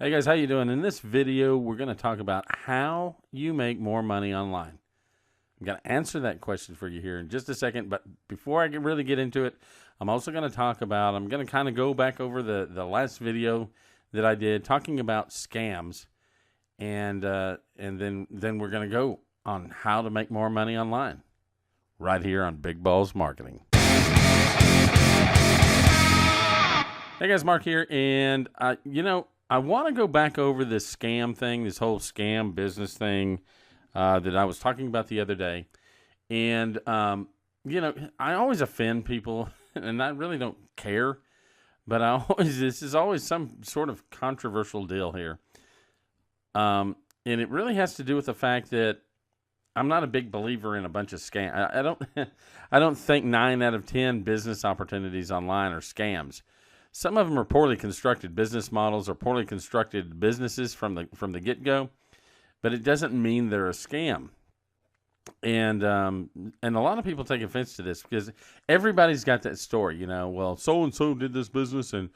Hey guys, how you doing? In this video, we're going to talk about how you make more money online. I'm going to answer that question for you here in just a second, but before I really get into it, I'm also going to I'm going to kind of go back over the last video that I did talking about scams, and then we're going to go on how to make more money online right here on Big Balls Marketing. Hey guys, Mark here, and I want to go back over this scam thing, this whole scam business thing that I was talking about the other day. And, I always offend people, and I really don't care. But this is always some sort of controversial deal here. And it really has to do with the fact that I'm not a big believer in a bunch of scams. I don't think 9 out of 10 business opportunities online are scams. Some of them are poorly constructed business models or poorly constructed businesses from the get-go, but it doesn't mean they're a scam. And a lot of people take offense to this because everybody's got that story, well, so-and-so did this business and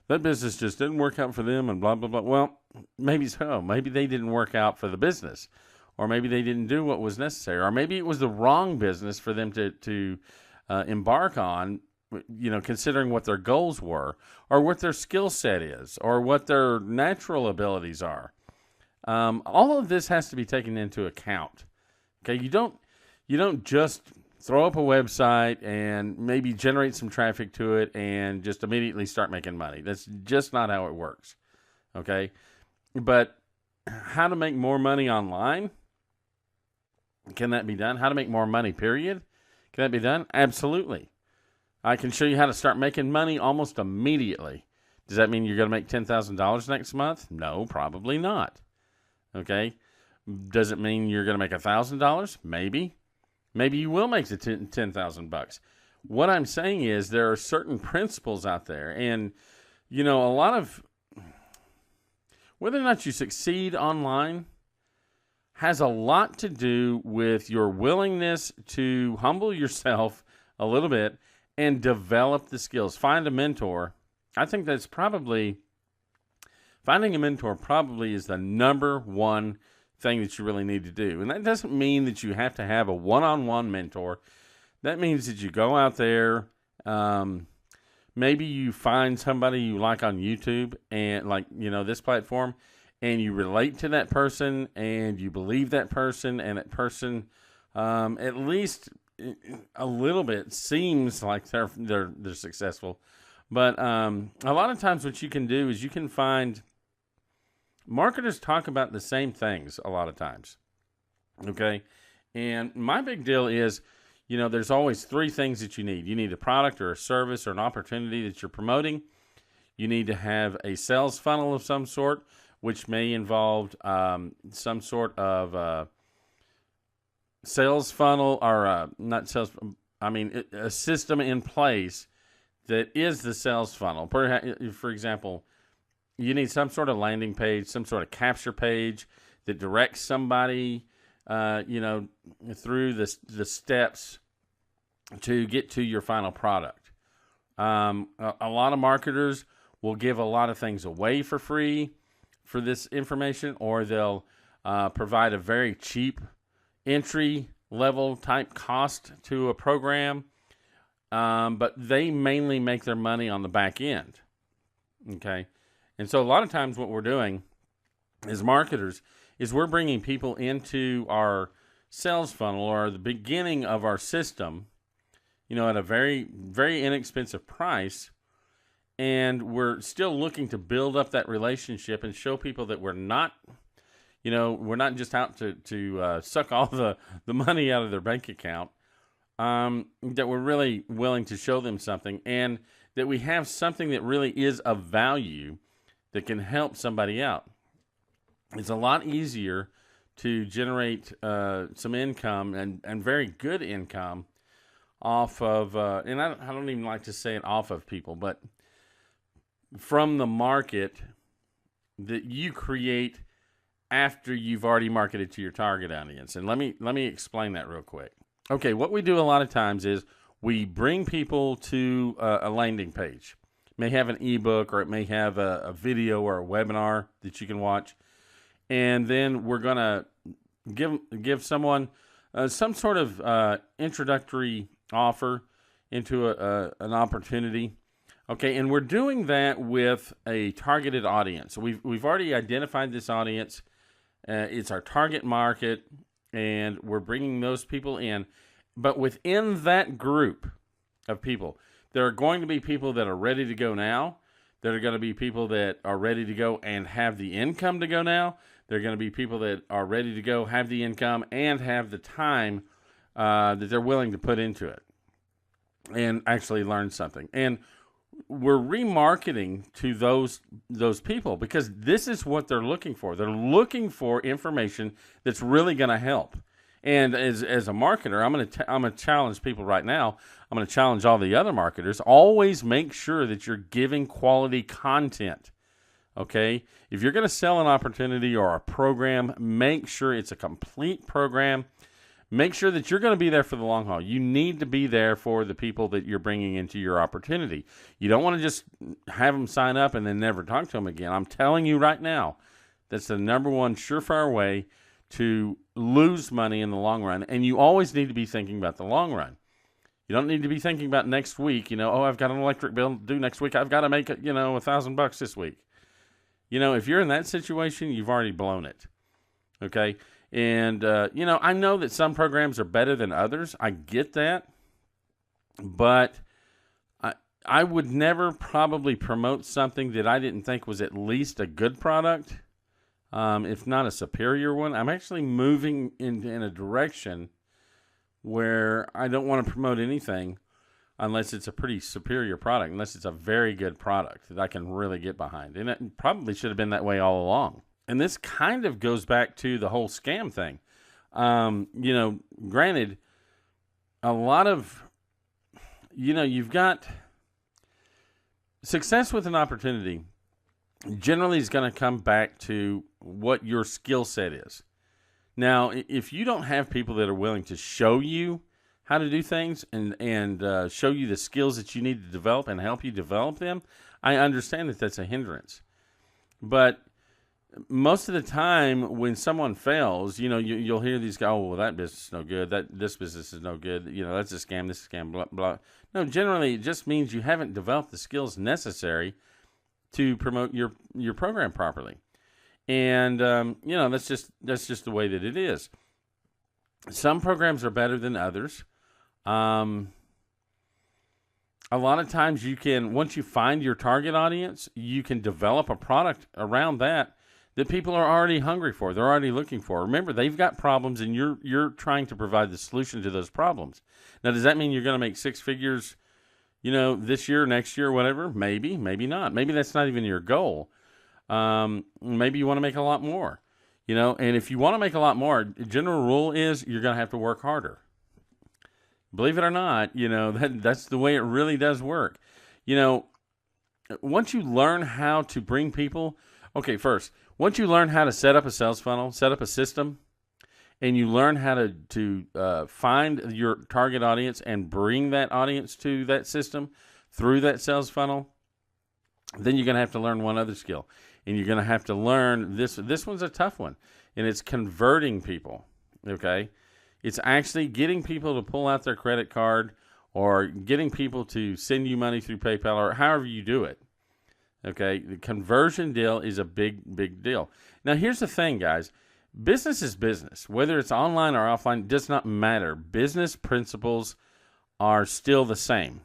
that business just didn't work out for them and blah, blah, blah. Well, maybe so. Maybe they didn't work out for the business, or maybe they didn't do what was necessary, or maybe it was the wrong business for them to embark on, considering what their goals were, or what their skill set is, or what their natural abilities are. All of this has to be taken into account. Okay, you don't just throw up a website and maybe generate some traffic to it and just immediately start making money. That's just not how it works. Okay, but how to make more money online? Can that be done? How to make more money, period? Can that be done? Absolutely. I can show you how to start making money almost immediately. Does that mean you're going to make $10,000 next month? No, probably not. Okay. Does it mean you're going to make $1,000? Maybe. Maybe you will make the $10,000. What I'm saying is there are certain principles out there, and a lot of whether or not you succeed online has a lot to do with your willingness to humble yourself a little bit and develop the skills. Find a mentor. I think that's finding a mentor probably is the number one thing that you really need to do. And that doesn't mean that you have to have a one-on-one mentor. That means that you go out there, maybe you find somebody you like on YouTube and this platform, and you relate to that person and you believe that person, and that person at least a little bit seems like they're successful. But a lot of times what you can do is you can find marketers talk about the same things a lot of times. Okay. And my big deal is, there's always 3 things that you need. You need a product or a service or an opportunity that you're promoting. You need to have a sales funnel of some sort, which may involve some sort of sales funnel, or not sales, a system in place that is the sales funnel. For example, you need some sort of landing page, some sort of capture page that directs somebody, through the steps to get to your final product. A lot of marketers will give a lot of things away for free for this information, or they'll provide a very cheap entry level type cost to a program, but they mainly make their money on the back end. Okay. And so a lot of times what we're doing as marketers is we're bringing people into our sales funnel or the beginning of our system, at a very, very inexpensive price. And we're still looking to build up that relationship and show people that we're not just out to suck all the money out of their bank account, that we're really willing to show them something, and that we have something that really is of value that can help somebody out. It's a lot easier to generate some income and very good income off of, and I don't even like to say it off of people, but from the market that you create after you've already marketed to your target audience. And let me explain that real quick. Okay, what we do a lot of times is we bring people to a landing page. may have an ebook, or it may have a video or a webinar that you can watch. And then we're going to give someone some sort of introductory offer into an opportunity. Okay, and we're doing that with a targeted audience. We've already identified this audience. It's our target market, and we're bringing those people in. But within that group of people, there are going to be people that are ready to go now. There are going to be people that are ready to go and have the income to go now. There are going to be people that are ready to go, have the income, and have the time that they're willing to put into it and actually learn something. And we're remarketing to those people because this is what they're looking for. They're looking for information that's really going to help. And as a marketer, I'm going to challenge people right now. I'm going to challenge all the other marketers. Always make sure that you're giving quality content. Okay? If you're going to sell an opportunity or a program, make sure it's a complete program. Make sure that you're going to be there for the long haul. You need to be there for the people that you're bringing into your opportunity. You don't want to just have them sign up and then never talk to them again. I'm telling you right now, that's the number one surefire way to lose money in the long run. And you always need to be thinking about the long run. You don't need to be thinking about next week. I've got an electric bill to do next week. I've got to make it, $1,000 this week. If you're in that situation, you've already blown it. Okay? And, I know that some programs are better than others. I get that. But I would never probably promote something that I didn't think was at least a good product, if not a superior one. I'm actually moving in a direction where I don't want to promote anything unless it's a pretty superior product, unless it's a very good product that I can really get behind. And it probably should have been that way all along. And this kind of goes back to the whole scam thing. Granted, a lot of, you've got success with an opportunity generally is going to come back to what your skill set is. Now, if you don't have people that are willing to show you how to do things and show you the skills that you need to develop and help you develop them, I understand that that's a hindrance. But most of the time when someone fails, you'll hear these guys, well, that business is no good. This business is no good. That's a scam. This is a scam, blah, blah. No, generally it just means you haven't developed the skills necessary to promote your program properly. And, that's just the way that it is. Some programs are better than others. A lot of times once you find your target audience, you can develop a product around that people are already hungry for. They're already looking for. Remember, they've got problems, and you're trying to provide the solution to those problems. Now, does that mean you're going to make six figures, this year, next year, whatever? Maybe, maybe not. Maybe that's not even your goal. Maybe you want to make a lot more, and if you want to make a lot more, the general rule is you're going to have to work harder. Believe it or not, that's the way it really does work. Once you learn how to bring people, once you learn how to set up a sales funnel, set up a system, and you learn how to find your target audience and bring that audience to that system through that sales funnel, then you're going to have to learn one other skill. And you're going to have to learn this. This one's a tough one, and it's converting people, okay? It's actually getting people to pull out their credit card or getting people to send you money through PayPal or however you do it. Okay, the conversion deal is a big, big deal. Now, here's the thing, guys. Business is business. Whether it's online or offline, does not matter. Business principles are still the same.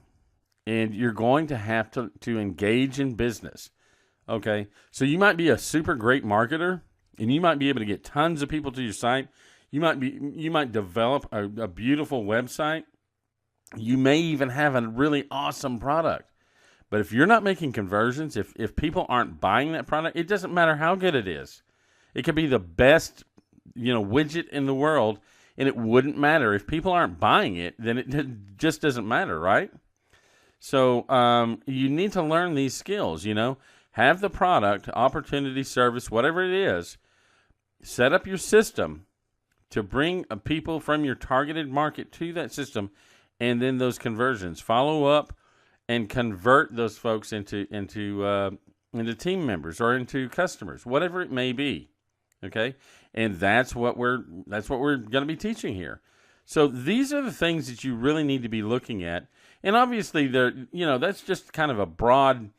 And you're going to have to engage in business. Okay, so you might be a super great marketer, and you might be able to get tons of people to your site. You might develop a beautiful website. You may even have a really awesome product. But if you're not making conversions, if people aren't buying that product, it doesn't matter how good it is. It could be the best, widget in the world, and it wouldn't matter. If people aren't buying it, then it just doesn't matter, right? So you need to learn these skills, Have the product, opportunity, service, whatever it is. Set up your system to bring people from your targeted market to that system, and then those conversions. Follow up and convert those folks into team members or into customers, whatever it may be. Okay, and that's what we're going to be teaching here. So these are the things that you really need to be looking at, and obviously that's just kind of a broad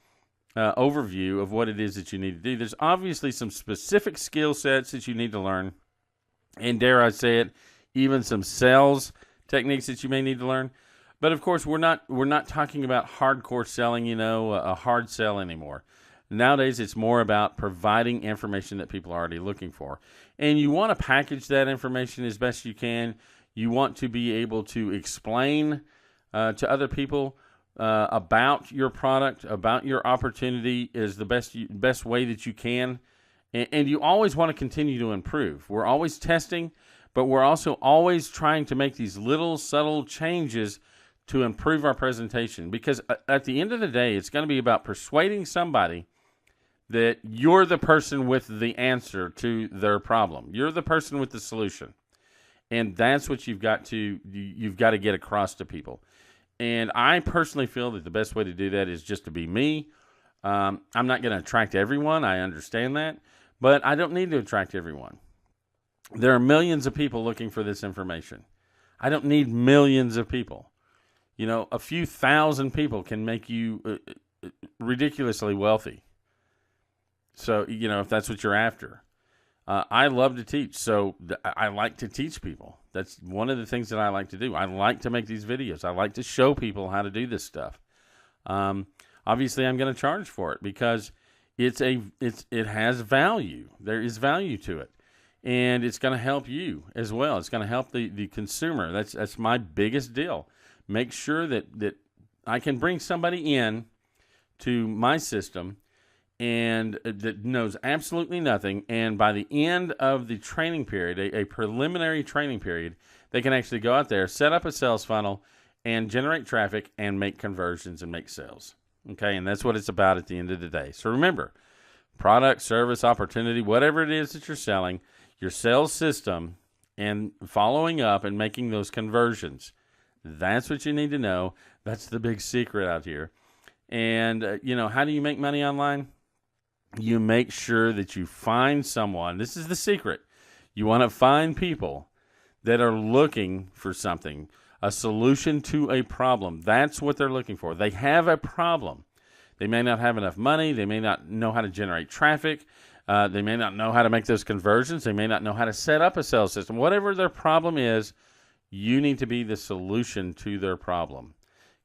overview of what it is that you need to do. There's obviously some specific skill sets that you need to learn, and dare I say it, even some sales techniques that you may need to learn. But of course, we're not talking about hardcore selling, a hard sell anymore. Nowadays, it's more about providing information that people are already looking for. And you want to package that information as best you can. You want to be able to explain to other people about your product, about your opportunity is the best way that you can. And you always want to continue to improve. We're always testing, but we're also always trying to make these little subtle changes to improve our presentation. Because at the end of the day, it's going to be about persuading somebody that you're the person with the answer to their problem. You're the person with the solution. And that's what you've got to get across to people. And I personally feel that the best way to do that is just to be me. I'm not going to attract everyone. I understand that. But I don't need to attract everyone. There are millions of people looking for this information. I don't need millions of people. A few thousand people can make you ridiculously wealthy. So, if that's what you're after. I love to teach, so I like to teach people. That's one of the things that I like to do. I like to make these videos. I like to show people how to do this stuff. Obviously, I'm going to charge for it because it has value. There is value to it. And it's going to help you as well. It's going to help the consumer. That's my biggest deal. Make sure that I can bring somebody in to my system and that knows absolutely nothing, and by the end of the training period, a preliminary training period, they can actually go out there, set up a sales funnel, and generate traffic and make conversions and make sales. Okay, and that's what it's about at the end of the day. So remember, product, service, opportunity, whatever it is that you're selling, your sales system and following up and making those conversions, that's what you need to know. That's the big secret out here. And, how do you make money online? You make sure that you find someone. This is the secret. You want to find people that are looking for something, a solution to a problem. That's what they're looking for. They have a problem. They may not have enough money. They may not know how to generate traffic. They may not know how to make those conversions. They may not know how to set up a sales system. Whatever their problem is, you need to be the solution to their problem.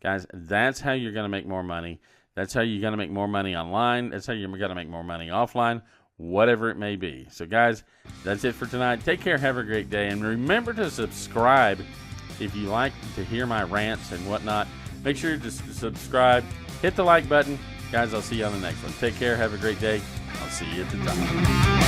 Guys, that's how you're going to make more money. That's how you're going to make more money online. That's how you're going to make more money offline, whatever it may be. So, guys, that's it for tonight. Take care. Have a great day. And remember to subscribe if you like to hear my rants and whatnot. Make sure to subscribe. Hit the like button. Guys, I'll see you on the next one. Take care. Have a great day. I'll see you at the top.